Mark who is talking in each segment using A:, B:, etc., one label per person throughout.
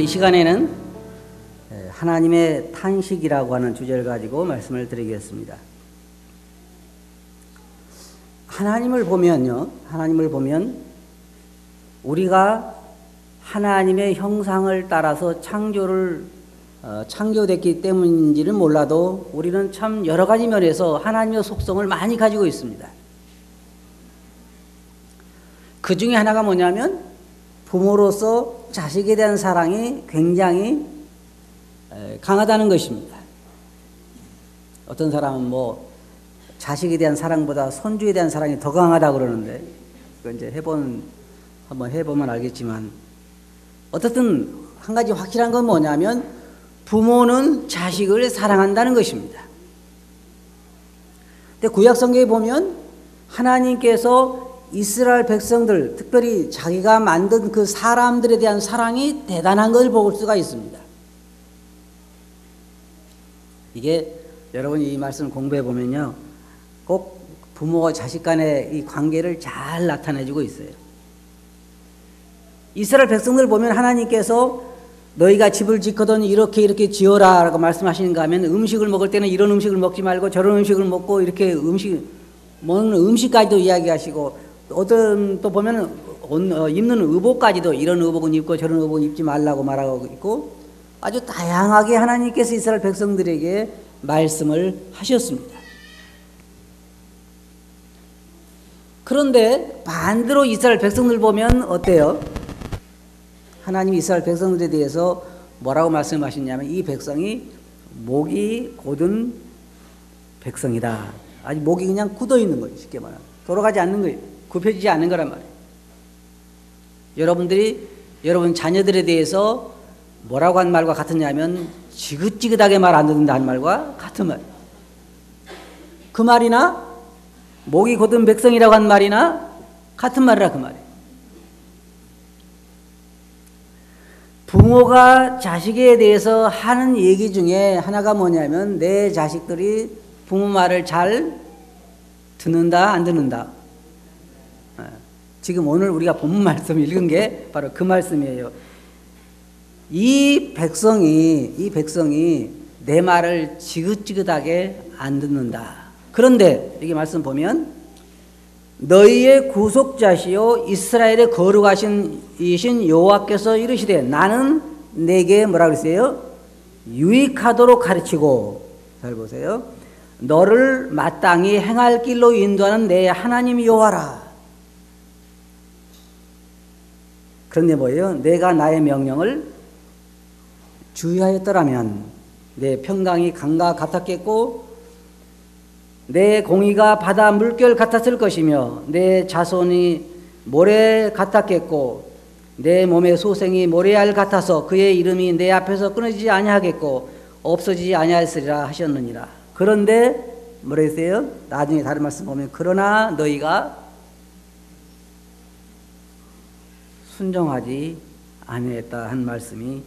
A: 이 시간에는 하나님의 탄식이라고 하는 주제를 가지고 말씀을 드리겠습니다. 하나님을 보면 우리가 하나님의 형상을 따라서 창조됐기 때문인지는 몰라도 우리는 참 여러 가지 면에서 하나님의 속성을 많이 가지고 있습니다. 그 중에 하나가 뭐냐면 부모로서 자식에 대한 사랑이 굉장히 강하다는 것입니다. 어떤 사람은 자식에 대한 사랑보다 손주에 대한 사랑이 더 강하다고 그러는데, 그건 이제 한번 해보면 알겠지만, 어떻든 한 가지 확실한 건 뭐냐면 부모는 자식을 사랑한다는 것입니다. 근데 구약 성경에 보면 하나님께서 이스라엘 백성들, 특별히 자기가 만든 그 사람들에 대한 사랑이 대단한 걸 볼 수가 있습니다. 이게 여러분이 이 말씀을 공부해 보면요, 꼭 부모와 자식 간의 이 관계를 잘 나타내주고 있어요. 이스라엘 백성들 보면 하나님께서 너희가 집을 짓거든 이렇게 지어라 라고 말씀하시는가 하면, 음식을 먹을 때는 이런 음식을 먹지 말고 저런 음식을 먹고, 이렇게 먹는 음식까지도 이야기하시고, 어떤 또 보면 입는 의복까지도 이런 의복은 입고 저런 의복은 입지 말라고 말하고 있고, 아주 다양하게 하나님께서 이스라엘 백성들에게 말씀을 하셨습니다. 그런데 반대로 이스라엘 백성들 보면 어때요? 하나님이 이스라엘 백성들에 대해서 뭐라고 말씀하셨냐면, 이 백성이 목이 곧은 백성이다. 아직 목이 그냥 굳어 있는 거예요. 쉽게 말하면 돌아가지 않는 거예요. 굽혀지지 않는 거란 말이에요. 여러분 자녀들에 대해서 뭐라고 한 말과 같으냐면, 지긋지긋하게 말 안 듣는다 한 말과 같은 말. 그 말이나 목이 곧은 백성이라고 한 말이나 같은 말이라 그 말이에요. 부모가 자식에 대해서 하는 얘기 중에 하나가 뭐냐면, 내 자식들이 부모 말을 잘 듣는다 안 듣는다. 지금 오늘 우리가 본문 말씀 읽은 게 바로 그 말씀이에요. 이 백성이 내 말을 지긋지긋하게 안 듣는다. 그런데 여기 말씀 보면, 너희의 구속자시요 이스라엘의 거룩하신 이신 여호와께서 이르시되, 나는 내게 뭐라고 그랬어요? 유익하도록 가르치고, 잘 보세요, 너를 마땅히 행할 길로 인도하는 내 하나님 여호와라. 그런데 뭐예요? 내가 나의 명령을 주의하였더라면 내 평강이 강과 같았겠고, 내 공의가 바다 물결 같았을 것이며, 내 자손이 모래 같았겠고, 내 몸의 소생이 모래알 같아서 그의 이름이 내 앞에서 끊어지지 아니하겠고 없어지지 아니하였으리라 하셨느니라. 그런데 뭐라 했어요? 나중에 다른 말씀 보면, 그러나 너희가 순종하지 아니했다 한 말씀이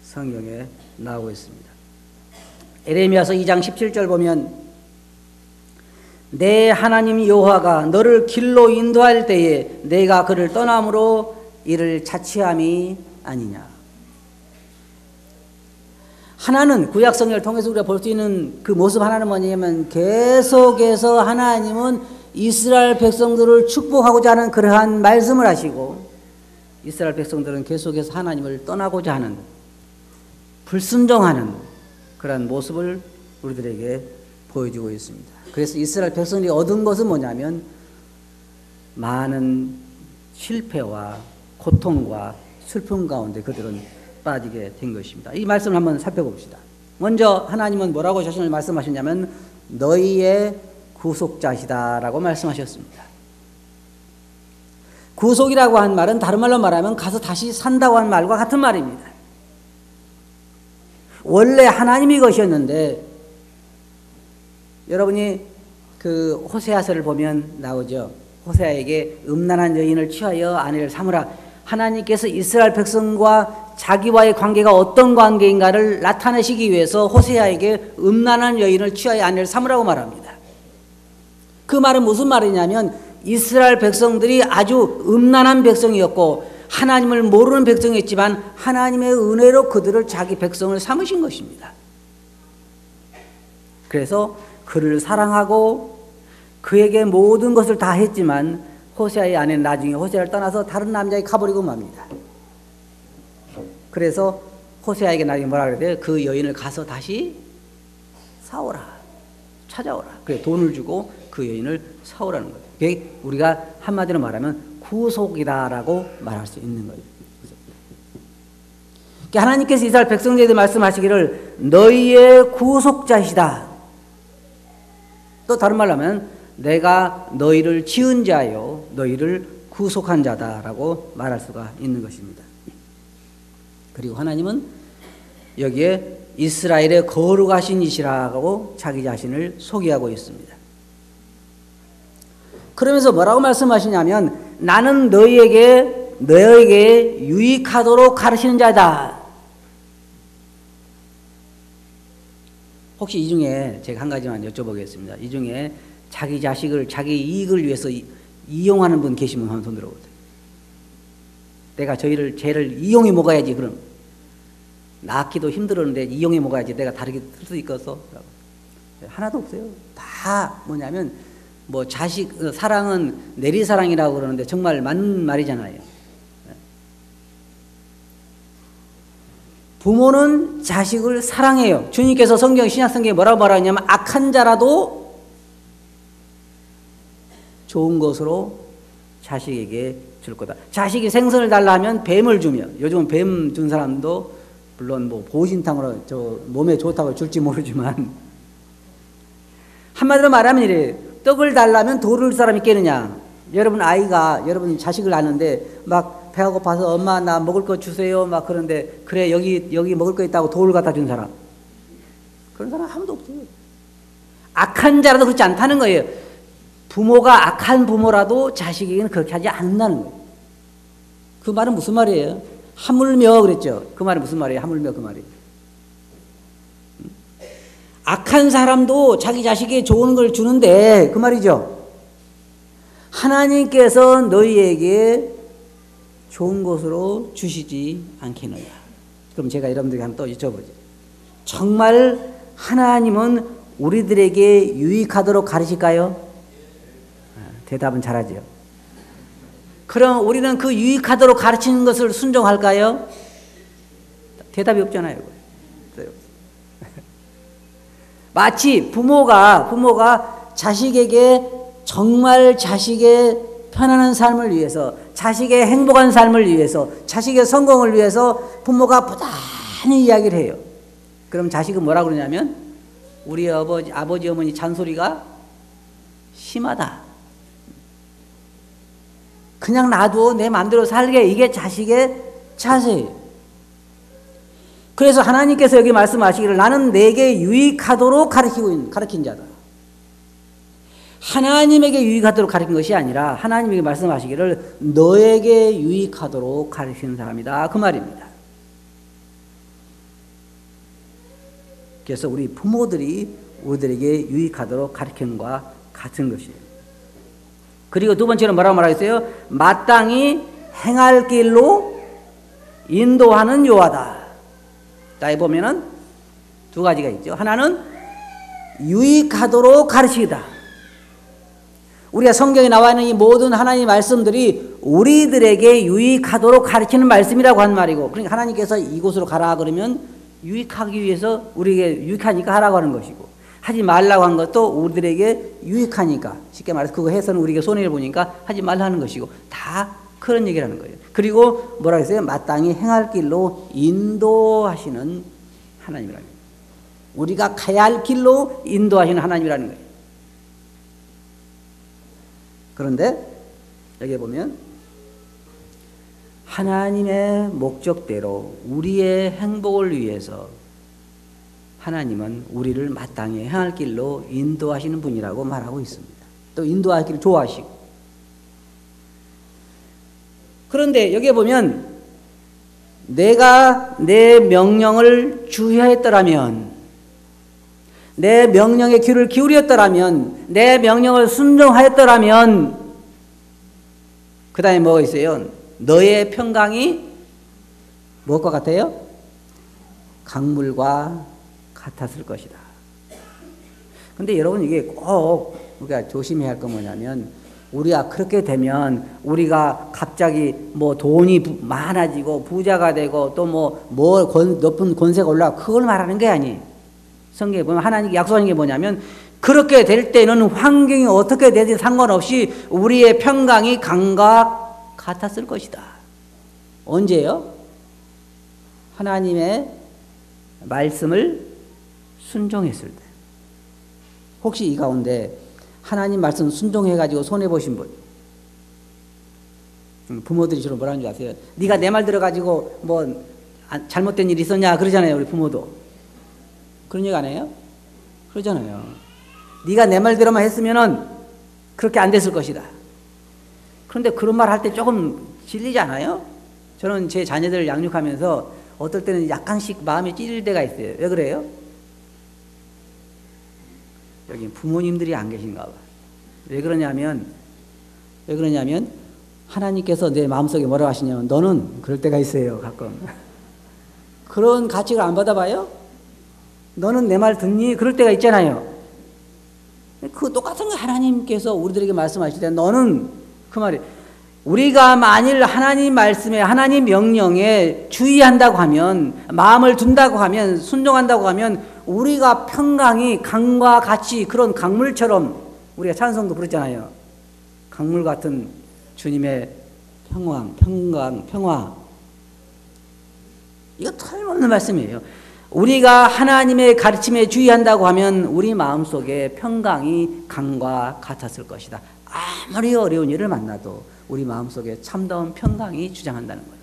A: 성경에 나오고 있습니다. 에레미야서 2장 17절 보면, 내 하나님 여호와가 너를 길로 인도할 때에 내가 그를 떠남으로 이를 자취함이 아니냐. 하나는 구약 성경을 통해서 우리가 볼 수 있는 그 모습 하나는 뭐냐면, 계속해서 하나님은 이스라엘 백성들을 축복하고자 하는 그러한 말씀을 하시고, 이스라엘 백성들은 계속해서 하나님을 떠나고자 하는, 불순종하는 그러한 모습을 우리들에게 보여주고 있습니다. 그래서 이스라엘 백성들이 얻은 것은 뭐냐면, 많은 실패와 고통과 슬픔 가운데 그들은 빠지게 된 것입니다. 이 말씀을 한번 살펴봅시다. 먼저 하나님은 뭐라고 자신을 말씀하셨냐면, 너희의 구속자시다라고 말씀하셨습니다. 구속이라고 한 말은 다른 말로 말하면 가서 다시 산다고 한 말과 같은 말입니다. 원래 하나님이 것이었는데, 여러분이 그 호세아서를 보면 나오죠. 호세아에게 음란한 여인을 취하여 아내를 삼으라. 하나님께서 이스라엘 백성과 자기와의 관계가 어떤 관계인가를 나타내시기 위해서 호세아에게 음란한 여인을 취하여 아내를 삼으라고 말합니다. 그 말은 무슨 말이냐면, 이스라엘 백성들이 아주 음란한 백성이었고, 하나님을 모르는 백성이었지만 하나님의 은혜로 그들을 자기 백성을 삼으신 것입니다. 그래서 그를 사랑하고 그에게 모든 것을 다 했지만 호세아의 아내는 나중에 호세아를 떠나서 다른 남자에게 가버리고 맙니다. 그래서 호세아에게 나중에 뭐라 그래요? 그 여인을 가서 다시 사오라, 찾아오라. 그래 돈을 주고 그 여인을 사오라는 거예요. 그게 우리가 한마디로 말하면 구속이다라고 말할 수 있는 거예요. 그러니까 하나님께서 이스라엘 백성들에게 말씀하시기를 너희의 구속자시다. 또 다른 말로 하면 내가 너희를 지은 자요 너희를 구속한 자다라고 말할 수가 있는 것입니다. 그리고 하나님은 여기에 이스라엘의 거룩하신 이시라고 자기 자신을 소개하고 있습니다. 그러면서 뭐라고 말씀하시냐면 나는 너희에게 유익하도록 가르치는 자다. 혹시 이 중에 제가 한 가지만 여쭤보겠습니다. 이 중에 자기 자식을 자기 이익을 위해서 이용하는 분 계시면 한번 손 들어보세요. 내가 쟤를 이용해 먹어야지. 그럼 낳기도 힘들었는데 이용해 먹어야지 내가 다르게 쓸 수 있겠어? 하나도 없어요. 다 뭐냐면 뭐 자식 사랑은 내리사랑이라고 그러는데 정말 맞는 말이잖아요. 부모는 자식을 사랑해요. 주님께서 신약성경에 뭐라고 말하냐면 악한 자라도 좋은 것으로 자식에게 줄 거다. 자식이 생선을 달라 하면 뱀을 주며, 요즘은 뱀 준 사람도 물론 뭐 보신탕으로 몸에 좋다고 줄지 모르지만 한마디로 말하면 이래. 떡을 달라면 돌을 사람이 깨느냐. 여러분 자식을 낳는데 막 배가 고파서 엄마 나 먹을 거 주세요 막 그런데 그래 여기 먹을 거 있다고 돌을 갖다 준 사람, 그런 사람 아무도 없어요. 악한 자라도 그렇지 않다는 거예요. 부모가 악한 부모라도 자식에게는 그렇게 하지 않는다는 거예요. 그 말은 무슨 말이에요? 하물며 그랬죠. 그 말이 무슨 말이에요? 하물며 그 말이. 악한 사람도 자기 자식에게 좋은 걸 주는데 그 말이죠. 하나님께서 너희에게 좋은 것으로 주시지 않겠느냐. 그럼 제가 여러분들에게 한번 또 여쭤보죠. 정말 하나님은 우리들에게 유익하도록 가르칠까요? 대답은 잘하죠. 그럼 우리는 그 유익하도록 가르치는 것을 순종할까요? 대답이 없잖아요. 마치 부모가 자식에게 정말 자식의 편안한 삶을 위해서, 자식의 행복한 삶을 위해서, 자식의 성공을 위해서 부모가 부단히 이야기를 해요. 그럼 자식은 뭐라고 그러냐면 우리 아버지 어머니 잔소리가 심하다. 그냥 놔둬 내 마음대로 살게. 이게 자식의 자세예요. 그래서 하나님께서 여기 말씀하시기를 나는 내게 유익하도록 가르친 자다. 하나님에게 유익하도록 가르친 것이 아니라 하나님에게 말씀하시기를 너에게 유익하도록 가르치는 사람이다. 그 말입니다. 그래서 우리 부모들이 우리들에게 유익하도록 가르치는 것과 같은 것이에요. 그리고 두 번째로 뭐라고 말하겠어요? 마땅히 행할 길로 인도하는 요하다. 자, 보면은 두 가지가 있죠. 하나는 유익하도록 가르치다. 우리가 성경에 나와 있는 이 모든 하나님의 말씀들이 우리들에게 유익하도록 가르치는 말씀이라고 한 말이고, 그러니까 하나님께서 이곳으로 가라 그러면 유익하기 위해서 우리에게 유익하니까 하라고 하는 것이고, 하지 말라고 한 것도 우리들에게 유익하니까, 쉽게 말해서 그거 해서는 우리에게 손해를 보니까 하지 말라는 것이고, 다 그런 얘기를 하는 거예요. 그리고 뭐라고 했어요? 마땅히 행할 길로 인도하시는 하나님이라는 거예요. 우리가 가야 할 길로 인도하시는 하나님이라는 거예요. 그런데 여기 보면 하나님의 목적대로 우리의 행복을 위해서 하나님은 우리를 마땅히 행할 길로 인도하시는 분이라고 말하고 있습니다. 또 인도하기를 좋아하시고. 그런데 여기에 보면 내가 내 명령을 주의하였더라면, 내 명령에 귀를 기울였더라면, 내 명령을 순종하였더라면, 그 다음에 뭐가 있어요? 너의 평강이 무엇과 같아요? 강물과 같았을 것이다. 근데 여러분 이게 꼭 우리가 조심해야 할 건 뭐냐면 우리가 그렇게 되면 우리가 갑자기 뭐 돈이 많아지고 부자가 되고 또 높은 권세가 올라가고 그걸 말하는 게 아니에요. 성경에 보면 하나님께 약속하는 게 뭐냐면 그렇게 될 때는 환경이 어떻게 되든 상관없이 우리의 평강이 강과 같았을 것이다. 언제요? 하나님의 말씀을 순종했을 때. 혹시 이 가운데 하나님 말씀 순종해가지고 손해보신 분, 부모들이 주로 뭐라는 줄 아세요? 네가 내 말 들어가지고 뭐 잘못된 일이 있었냐 그러잖아요. 우리 부모도 그런 얘기 안 해요? 그러잖아요. 네가 내 말대로만 했으면은 그렇게 안 됐을 것이다. 그런데 그런 말 할 때 조금 질리지 않아요? 저는 제 자녀들을 양육하면서 어떨 때는 약간씩 마음이 찔릴 때가 있어요. 왜 그래요? 여기 부모님들이 안 계신가 봐. 왜 그러냐면 하나님께서 내 마음속에 뭐라고 하시냐면 너는 그럴 때가 있어요. 가끔. 그런 가치를 안 받아봐요? 너는 내 말 듣니? 그럴 때가 있잖아요. 그 똑같은 거 하나님께서 우리들에게 말씀하실 때 너는 그 말이 우리가 만일 하나님 말씀에 하나님 명령에 주의한다고 하면 마음을 둔다고 하면 순종한다고 하면 우리가 평강이 강과 같이 그런 강물처럼 우리가 찬송도 부르잖아요. 강물 같은 주님의 평화 이거 틀림없는 말씀이에요. 우리가 하나님의 가르침에 주의한다고 하면 우리 마음속에 평강이 강과 같았을 것이다. 아무리 어려운 일을 만나도 우리 마음속에 참다운 평강이 주장한다는 거예요.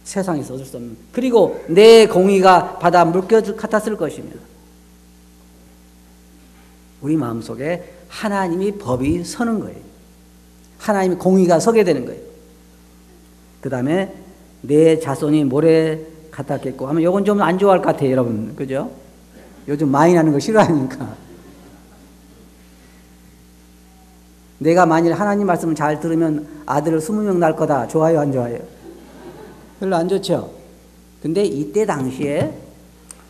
A: 세상에서 얻을 수 없는. 그리고 내 공의가 바다 물결 같았을 것이며 우리 마음속에 하나님이 법이 서는 거예요. 하나님의 공의가 서게 되는 거예요. 그 다음에 내 자손이 모래 같았겠고 하면 이건 좀 안 좋아할 것 같아요, 여러분. 그죠? 요즘 많이 나는 거 싫어하니까. 내가 만일 하나님 말씀을 잘 들으면 아들을 20명 낳을 거다. 좋아요, 안 좋아요? 별로 안 좋죠? 근데 이때 당시에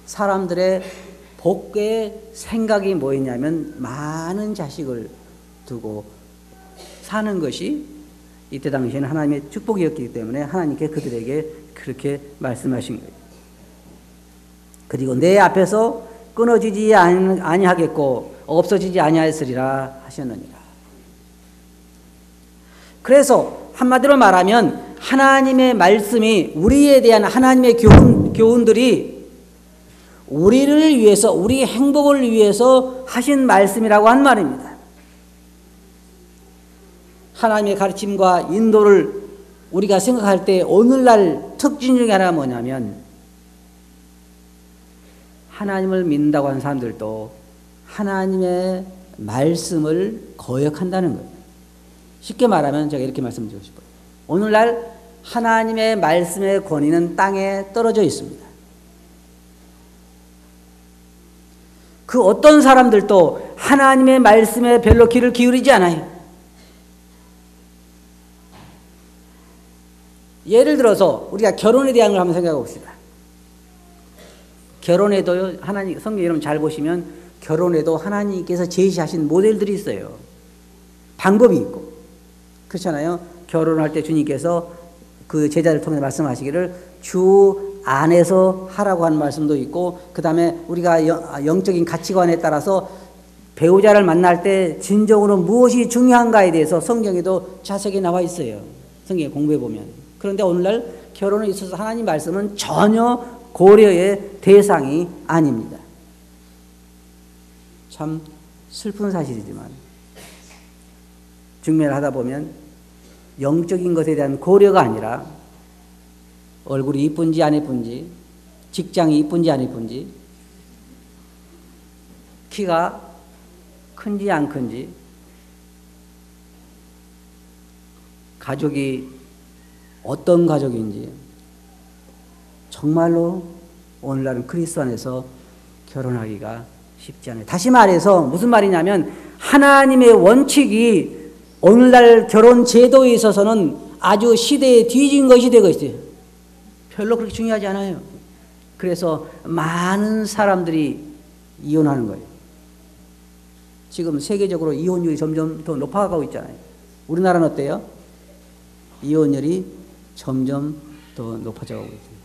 A: 사람들의 복의 생각이 뭐였냐면 많은 자식을 두고 사는 것이 이때 당시에는 하나님의 축복이었기 때문에 하나님께 그들에게 그렇게 말씀하신 거예요. 그리고 내 앞에서 끊어지지 아니하겠고 없어지지 아니하였으리라 하셨느니라. 그래서 한마디로 말하면 하나님의 말씀이 우리에 대한 하나님의 교훈들이 우리를 위해서 우리의 행복을 위해서 하신 말씀이라고 한 말입니다. 하나님의 가르침과 인도를 우리가 생각할 때 오늘날 특징 중에 하나가 뭐냐면 하나님을 믿는다고 하는 사람들도 하나님의 말씀을 거역한다는 거예요. 쉽게 말하면 제가 이렇게 말씀드리고 싶어요. 오늘날 하나님의 말씀의 권위는 땅에 떨어져 있습니다. 그 어떤 사람들도 하나님의 말씀에 별로 귀를 기울이지 않아요. 예를 들어서 우리가 결혼에 대한 걸 한번 생각해 봅시다. 결혼에도 하나님, 성경 여러분 잘 보시면 결혼에도 하나님께서 제시하신 모델들이 있어요. 방법이 있고. 그렇잖아요. 결혼할 때 주님께서 그 제자를 통해 말씀하시기를 주 안에서 하라고 하는 말씀도 있고, 그 다음에 우리가 영적인 가치관에 따라서 배우자를 만날 때 진정으로 무엇이 중요한가에 대해서 성경에도 자세하게 나와 있어요. 성경에 공부해 보면. 그런데 오늘날 결혼에 있어서 하나님 말씀은 전혀 고려의 대상이 아닙니다. 참 슬픈 사실이지만 중매를 하다 보면 영적인 것에 대한 고려가 아니라 얼굴이 이쁜지 안 이쁜지, 직장이 이쁜지 안 이쁜지, 키가 큰지 안 큰지, 가족이 어떤 가족인지, 정말로 오늘날은 그리스도 안에서 결혼하기가 쉽지 않아요. 다시 말해서 무슨 말이냐면 하나님의 원칙이 오늘날 결혼 제도에 있어서는 아주 시대에 뒤진 것이 되고 있어요. 별로 그렇게 중요하지 않아요. 그래서 많은 사람들이 이혼하는 거예요. 지금 세계적으로 이혼율이 점점 더 높아가고 있잖아요. 우리나라는 어때요? 이혼율이 점점 더 높아져가고 있습니다.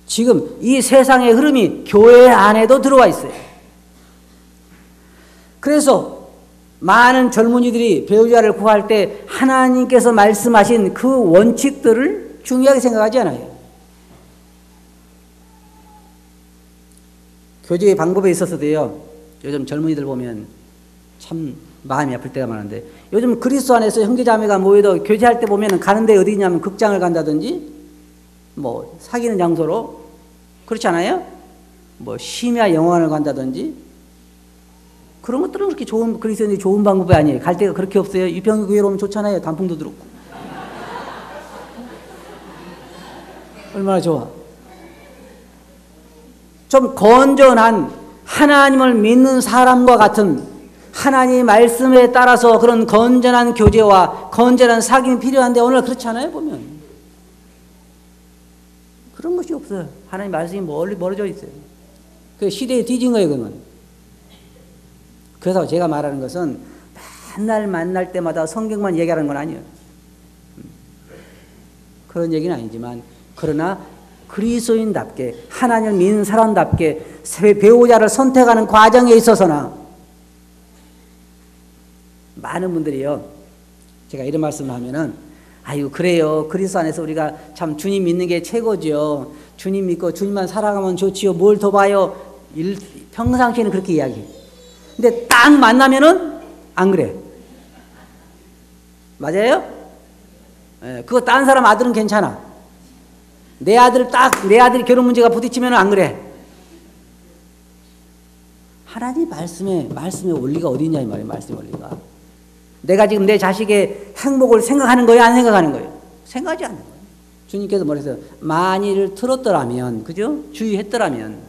A: 지금 이 세상의 흐름이 교회 안에도 들어와 있어요. 그래서 많은 젊은이들이 배우자를 구할 때 하나님께서 말씀하신 그 원칙들을 중요하게 생각하지 않아요. 교제의 방법에 있어서도요, 요즘 젊은이들 보면 참 마음이 아플 때가 많은데, 요즘 그리스도 안에서 형제자매가 모여도 교제할 때 보면 가는 데 어디냐면 극장을 간다든지, 뭐 사귀는 장소로, 그렇지 않아요? 뭐 심야 영화관을 간다든지, 그런 것들은 그렇게 좋은, 그리스도인이 좋은 방법이 아니에요. 갈 데가 그렇게 없어요. 유평교회로 오면 좋잖아요. 단풍도 들었고. 얼마나 좋아. 좀 건전한 하나님을 믿는 사람과 같은 하나님의 말씀에 따라서 그런 건전한 교제와 건전한 사귐이 필요한데 오늘 그렇지 않아요? 보면 그런 것이 없어요. 하나님 말씀이 멀리 멀어져 있어요. 그 시대에 뒤진 거예요. 그러면. 그래서 제가 말하는 것은 맨날 만날 때마다 성경만 얘기하는 건 아니에요. 그런 얘기는 아니지만, 그러나 그리스도인답게 하나님을 믿는 사람답게 배우자를 선택하는 과정에 있어서나 많은 분들이요, 제가 이런 말씀을 하면은, 아유 그래요, 그리스도 안에서 우리가 참 주님 믿는 게 최고죠, 주님 믿고 주님만 살아가면 좋지요, 뭘 더 봐요, 평상시에는 그렇게 이야기해요. 근데 딱 만나면은 안 그래. 맞아요? 예, 그거 딴 사람 아들은 괜찮아. 내 아들이 결혼 문제가 부딪히면 안 그래. 하나님 말씀의 원리가 어디 있냐 이 말이에요. 말씀의 원리가. 내가 지금 내 자식의 행복을 생각하는 거예요, 안 생각하는 거예요? 생각하지 않는 거예요. 주님께서 뭐랬어요? 만일 틀었더라면, 그죠? 주의했더라면,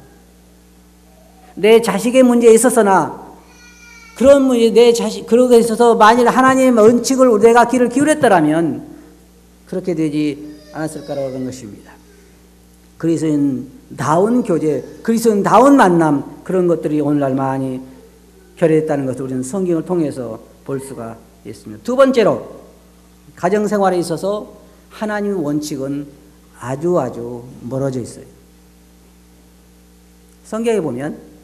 A: 내 자식의 문제에 있어서나 그런 문제, 내 자식, 그러게 있어서 만일 하나님의 원칙을 내가 귀를 기울였더라면 그렇게 되지 않았을까라고 하는 것입니다. 그리스도인다운 교제, 그리스도인다운 만남, 그런 것들이 오늘날 많이 결여했다는 것을 우리는 성경을 통해서 볼 수가 있습니다. 두 번째로, 가정생활에 있어서 하나님의 원칙은 아주 멀어져 있어요. 성경에 보면,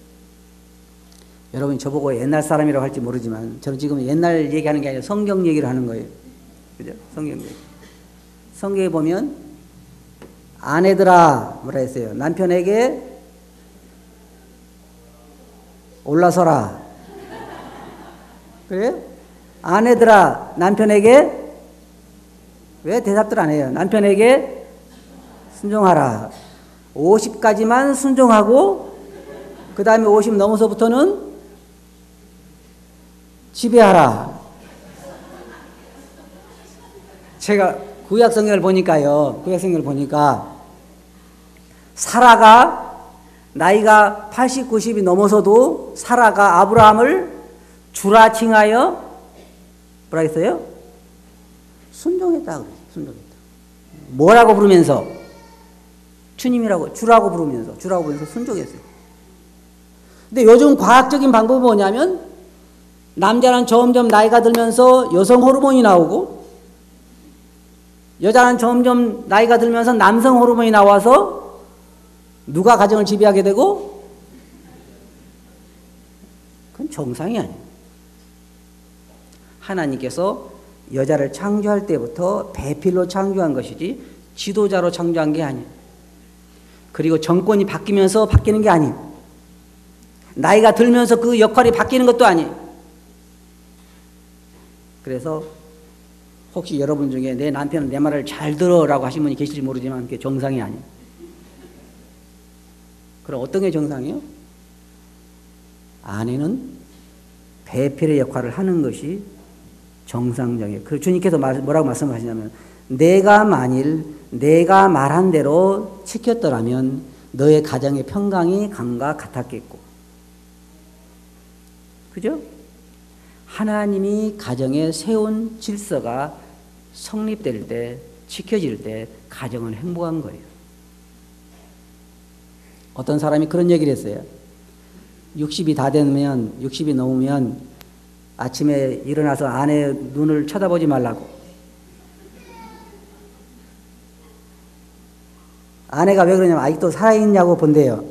A: 여러분이 저보고 옛날 사람이라고 할지 모르지만 저는 지금 옛날 얘기하는 게 아니라 성경 얘기를 하는 거예요. 그죠? 성경 얘기. 성경에 보면 아내들아 뭐라 했어요? 남편에게 올라서라. 그래요? 아내들아 남편에게, 왜 대답들 안 해요? 남편에게 순종하라. 50까지만 순종하고 그 다음에 50 넘어서부터는 지배하라. 제가 구약 성경을 보니까요, 사라가 나이가 80, 90이 넘어서도 사라가 아브라함을 주라 칭하여 뭐라 했어요? 순종했다 그래요. 순종했다. 뭐라고 부르면서? 주님이라고, 주라고 부르면서 순종했어요. 근데 요즘 과학적인 방법은 뭐냐면, 남자는 점점 나이가 들면서 여성 호르몬이 나오고, 여자는 점점 나이가 들면서 남성 호르몬이 나와서 누가 가정을 지배하게 되고? 그건 정상이 아니에요. 하나님께서 여자를 창조할 때부터 배필로 창조한 것이지 지도자로 창조한 게 아니에요. 그리고 정권이 바뀌면서 바뀌는 게 아니에요. 나이가 들면서 그 역할이 바뀌는 것도 아니에요. 그래서 혹시 여러분 중에 내 남편은 내 말을 잘 들어라고 하신 분이 계실지 모르지만 그게 정상이 아니에요. 그럼 어떤 게 정상이에요? 아내는 배필의 역할을 하는 것이 정상적이에요. 그 주님께서 뭐라고 말씀하시냐면, 내가 만일 내가 말한 대로 지켰더라면 너의 가정의 평강이 강과 같았겠고, 그죠? 하나님이 가정에 세운 질서가 성립될 때, 지켜질 때 가정은 행복한 거예요. 어떤 사람이 그런 얘기를 했어요. 60이 다 되면, 60이 넘으면 아침에 일어나서 아내 눈을 쳐다보지 말라고. 아내가 왜 그러냐면 아직도 살아있냐고 본대요.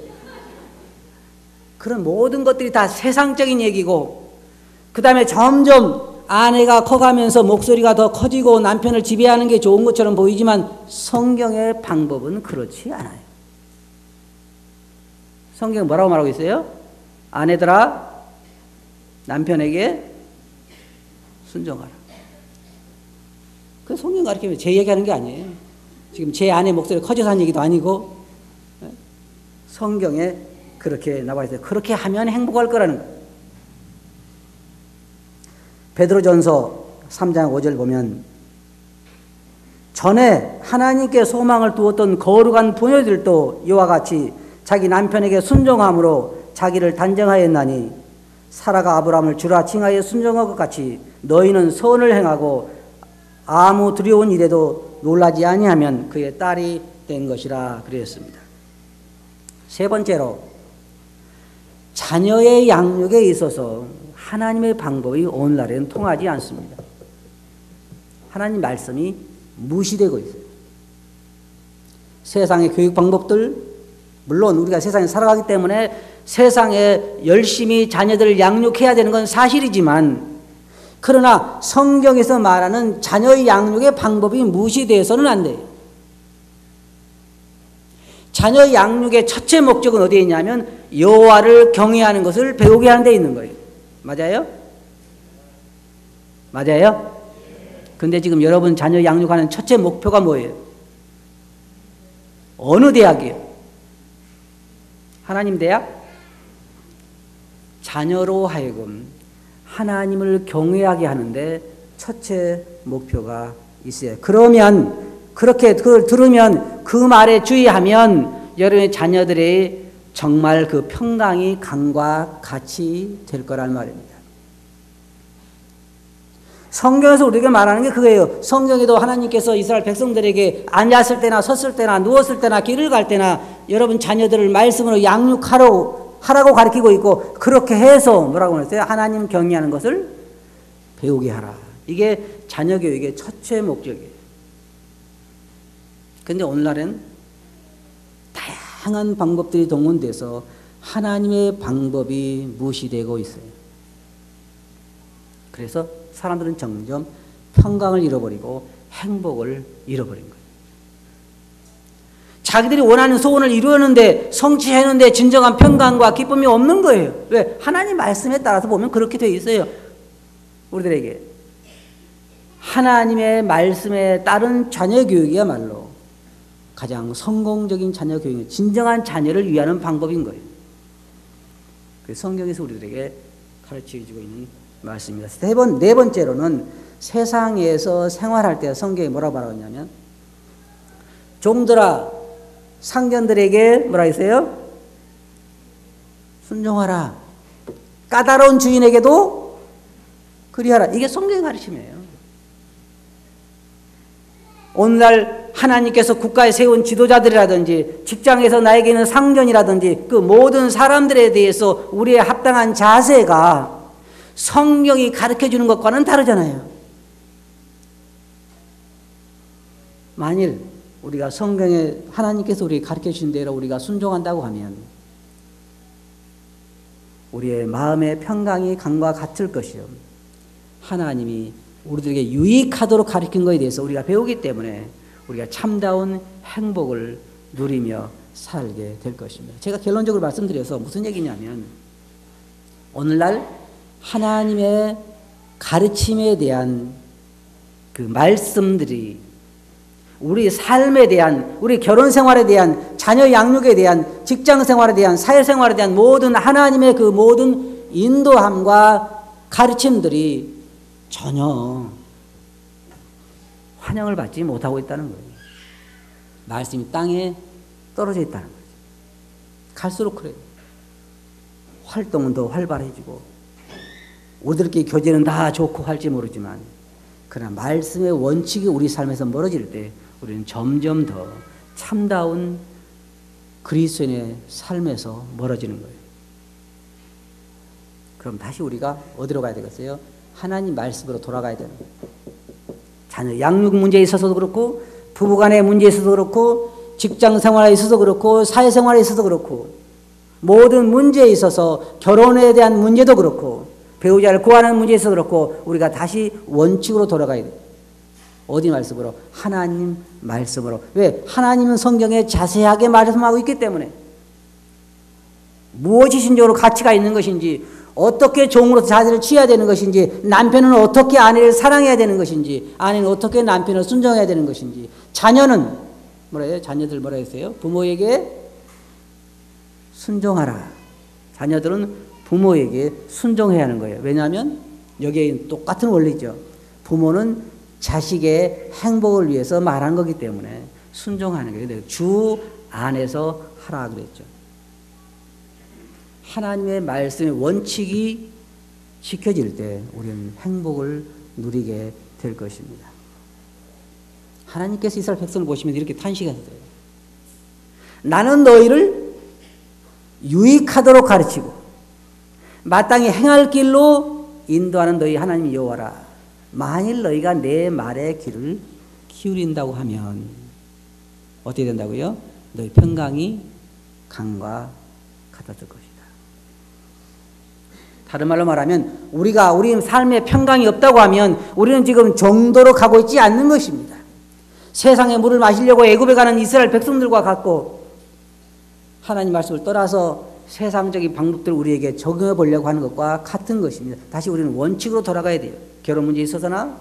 A: 그런 모든 것들이 다 세상적인 얘기고, 그 다음에 점점 아내가 커가면서 목소리가 더 커지고 남편을 지배하는 게 좋은 것처럼 보이지만 성경의 방법은 그렇지 않아요. 성경은 뭐라고 말하고 있어요? 아내들아, 남편에게 순종하라. 그 성경 가르치면 제 얘기하는 게 아니에요. 지금 제 아내 목소리가 커져서 한 얘기도 아니고, 성경에 그렇게 나와 있어요. 그렇게 하면 행복할 거라는 거예요. 베드로전서 3장 5절 보면, 전에 하나님께 소망을 두었던 거룩한 부녀들도 이와 같이 자기 남편에게 순종함으로 자기를 단정하였나니, 사라가 아브라함을 주라 칭하여 순종한 것 같이 너희는 선을 행하고 아무 두려운 일에도 놀라지 아니하면 그의 딸이 된 것이라 그랬습니다. 세 번째로, 자녀의 양육에 있어서 하나님의 방법이 오늘날에는 통하지 않습니다. 하나님 말씀이 무시되고 있어요. 세상의 교육 방법들, 물론 우리가 세상에 살아가기 때문에 세상에 열심히 자녀들을 양육해야 되는 건 사실이지만, 그러나 성경에서 말하는 자녀의 양육의 방법이 무시되어서는 안 돼요. 자녀의 양육의 첫째 목적은 어디에 있냐면 여호와를 경외하는 것을 배우게 하는 데 있는 거예요. 맞아요? 맞아요? 근데 지금 여러분 자녀 양육하는 첫째 목표가 뭐예요? 어느 대학이에요? 하나님 대학? 자녀로 하여금 하나님을 경외하게 하는데 첫째 목표가 있어요. 그러면, 그렇게 그걸 들으면, 그 말에 주의하면 여러분의 자녀들의 정말 그 평강이 강과 같이 될 거란 말입니다. 성경에서 우리에게 말하는 게 그거예요. 성경에도 하나님께서 이스라엘 백성들에게 앉았을 때나 섰을 때나 누웠을 때나 길을 갈 때나 여러분 자녀들을 말씀으로 하라고 가르치고 있고, 그렇게 해서 뭐라고 했어요? 하나님 경외하는 것을 배우게 하라. 이게 자녀 교육의 첫째 목적이에요. 그런데 오늘날은 다양한 방법들이 동원돼서 하나님의 방법이 무시되고 있어요. 그래서 사람들은 점점 평강을 잃어버리고 행복을 잃어버린 거예요. 자기들이 원하는 소원을 이루었는데, 성취했는데 진정한 평강과 기쁨이 없는 거예요. 왜? 하나님 말씀에 따라서 보면 그렇게 되어 있어요. 우리들에게 하나님의 말씀에 따른 자녀 교육이야말로 가장 성공적인 자녀 교육이에요. 진정한 자녀를 위하는 방법인 거예요. 그래서 성경에서 우리들에게 가르쳐주고 있는 말씀입니다. 네 번째로는 세상에서 생활할 때 성경이 뭐라고 말하냐면, 종들아 상견들에게 뭐라 했어요? 순종하라. 까다로운 주인에게도 그리하라. 이게 성경의 가르침이에요. 오늘날 하나님께서 국가에 세운 지도자들이라든지 직장에서 나에게 있는 상견이라든지 그 모든 사람들에 대해서 우리의 합당한 자세가 성경이 가르쳐주는 것과는 다르잖아요. 만일 우리가 성경에 하나님께서 우리에게 가르쳐주신 대로 우리가 순종한다고 하면 우리의 마음의 평강이 강과 같을 것이요, 하나님이 우리들에게 유익하도록 가르친 것에 대해서 우리가 배우기 때문에 우리가 참다운 행복을 누리며 살게 될 것입니다. 제가 결론적으로 말씀드려서 무슨 얘기냐면, 오늘날 하나님의 가르침에 대한 그 말씀들이 우리 삶에 대한, 우리 결혼 생활에 대한, 자녀 양육에 대한, 직장 생활에 대한, 사회 생활에 대한 모든 하나님의 그 모든 인도함과 가르침들이 전혀 환영을 받지 못하고 있다는 거예요. 말씀이 땅에 떨어져 있다는 거죠. 갈수록 그래요. 활동은 더 활발해지고 우리들끼리 교제는 다 좋고 할지 모르지만 그러나 말씀의 원칙이 우리 삶에서 멀어질 때 우리는 점점 더 참다운 그리스도인의 삶에서 멀어지는 거예요. 그럼 다시 우리가 어디로 가야 되겠어요? 하나님 말씀으로 돌아가야 되는 거예요. 자녀 양육 문제에 있어서도 그렇고 부부간의 문제에 있어서도 그렇고 직장 생활에 있어서 그렇고 사회생활에 있어서 그렇고 모든 문제에 있어서 결혼에 대한 문제도 그렇고 배우자를 구하는 문제에 있어서 그렇고 우리가 다시 원칙으로 돌아가야 돼요. 어디 말씀으로? 하나님 말씀으로. 왜? 하나님은 성경에 자세하게 말씀하고 있기 때문에 무엇이 신적으로 가치가 있는 것인지 어떻게 종으로서 자세를 취해야 되는 것인지 남편은 어떻게 아내를 사랑해야 되는 것인지 아내는 어떻게 남편을 순종해야 되는 것인지 자녀는 뭐라 해요? 자녀들 뭐라 했어요? 부모에게 순종하라. 자녀들은 부모에게 순종해야 하는 거예요. 왜냐하면 여기에 똑같은 원리죠. 부모는 자식의 행복을 위해서 말한 거기 때문에 순종하는 거예요. 주 안에서 하라 그랬죠. 하나님의 말씀의 원칙이 지켜질 때 우리는 행복을 누리게 될 것입니다. 하나님께서 이스라엘 백성을 보시면 이렇게 탄식하세요. 나는 너희를 유익하도록 가르치고 마땅히 행할 길로 인도하는 너희 하나님 여호와라. 만일 너희가 내 말의 귀를 기울인다고 하면 어떻게 된다고요? 너희 평강이 강과 같았을 것이다. 다른 말로 말하면 우리 삶에 평강이 없다고 하면 우리는 지금 정도로 가고 있지 않는 것입니다. 세상의 물을 마시려고 애굽에 가는 이스라엘 백성들과 같고 하나님 말씀을 떠나서 세상적인 방법들을 우리에게 적용해 보려고 하는 것과 같은 것입니다. 다시 우리는 원칙으로 돌아가야 돼요. 결혼 문제에 있어서나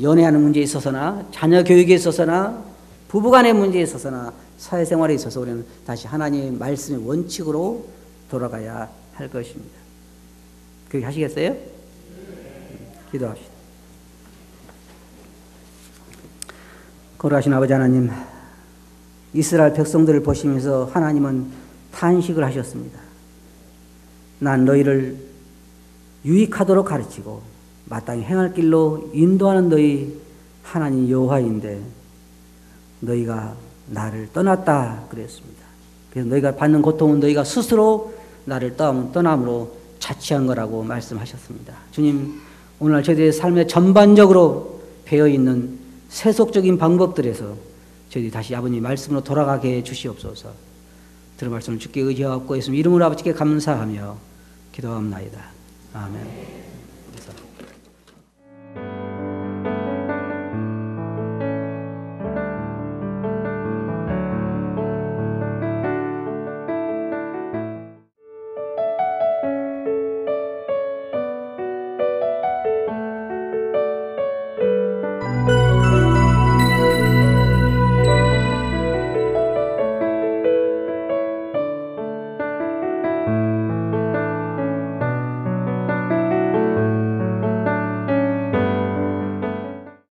A: 연애하는 문제에 있어서나 자녀 교육에 있어서나 부부간의 문제에 있어서나 사회생활에 있어서 우리는 다시 하나님의 말씀의 원칙으로 돌아가야 할 것입니다. 그렇게 하시겠어요? 기도합시다. 거룩하신 아버지 하나님, 이스라엘 백성들을 보시면서 하나님은 탄식을 하셨습니다. 난 너희를 유익하도록 가르치고 마땅히 행할 길로 인도하는 너희 하나님 여호와인데 너희가 나를 떠났다 그랬습니다. 그래서 너희가 받는 고통은 너희가 스스로 나를 떠남으로 자취한 거라고 말씀하셨습니다. 주님, 오늘 저희들의 삶에 전반적으로 배어있는 세속적인 방법들에서 저희들이 다시 아버님 말씀으로 돌아가게 해 주시옵소서. 들은 말씀을 주께 의지하고 예수님 이름으로 아버지께 감사하며 기도합나이다. 아멘.